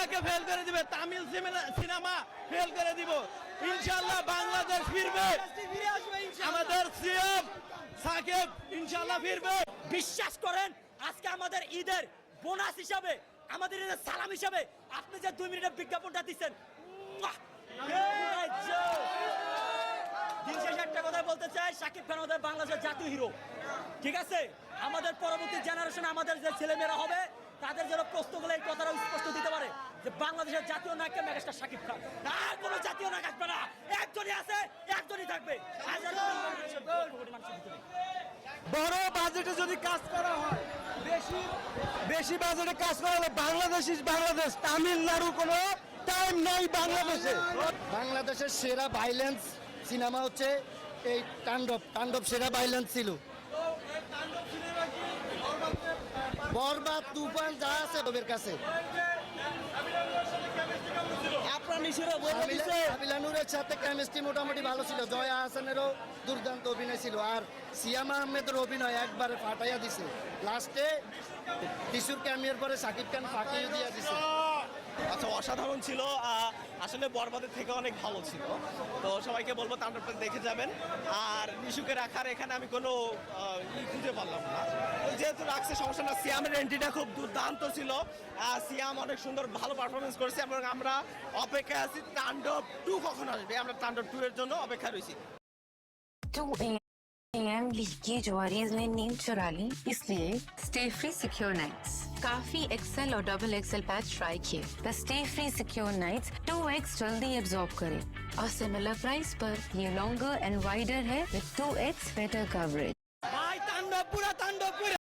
বাংলাকে ফেল করে দিবে, তামিল সিনেমা ফেল করে দিব। ইনশাআল্লাহ বাংলাদেশ ফিরবে, আমাদের সিএম সাকিব ইনশাআল্লাহ ফিরবে। বিশ্বাস করেন, আজকে আমাদের ঈদের বোনাস হিসাবে, আমাদের ঈদের সালাম হিসাবে আপনি যে 2 মিনিটের বিজ্ঞাপনটা দিচ্ছেন, দিন শেষে একটা কথা বলতে চাই, শাকিব খান আমাদের বাংলাদেশের জাতীয় হিরো। ঠিক আছে, আমাদের পরবর্তী জেনারেশন, আমাদের যে ছেলেমেয়েরা হবে, তাদের যেন প্রশ্নগুলো এই কথাটা স্পষ্ট দিতে পারে যে বাংলাদেশের জাতীয় নায়ক মেগাস্টার শাকিব খান, আর কোনো জাতীয় নায়ক আসবে না, একজনই আছে, একজনই থাকবে। বড় বাজেটে যদি কাজ করা হয়, বেশি বাজেটে কাজ করা হলে বাংলাদেশ, তামিলনাড়ু কোনো টাইম নাই বাংলাদেশে। বাংলাদেশের সেরা ভাইলেন্স সিনেমা হচ্ছে এই তাণ্ডব সেরা ভাইলেন্স ছিল। বরবাদ, তুফান যা আছে ওদের কাছে। আবিলানুরের সাথে কেমিস্ট্রি মোটামুটি ভালো ছিল, জয়া হাসানেরও দুর্দান্ত অভিনয় ছিল, আর সিয়াম আহমেদের অভিনয় একবারে ফাটাইয়া দিছে। লাস্টে টিসুর ক্যামিয়ার পরে শাকিব খান ফাঁকিয়ে দিয়ে দিছে। আচ্ছা, অসাধারণ ছিল, আসলে বরবাদের থেকে অনেক ভালো ছিল। তো সবাইকে বলবো তাণ্ডবটা দেখে যাবেন। আর নিশুকে রাখার এখানে আমি কোনো খুঁজে পারলাম না, যেহেতু রাখছে সমস্যা না। সিয়ামের এন্ট্রিটা খুব দুর্দান্ত ছিল, সিয়াম অনেক সুন্দর ভালো পারফরমেন্স করেছে এবং আমরা অপেক্ষায় আছি তাণ্ডব 2 কখন আসবে। আমরা তাণ্ডব 2 এর জন্য অপেক্ষা রয়েছি। 2 AM लीकेज वरीज ने नींद चुरा ली, इसलिए स्टे फ्री सिक्योर नाइट्स। काफी एक्सेल और डबल एक्सेल पैच ट्राई किए, the stay free secure nights 2x जल्दी एब्जॉर्ब करे और सिमिलर प्राइस पर ये लॉन्गर एंड वाइडर है विद 2x बेटर कवरेज। ভাই তাণ্ডব পুরা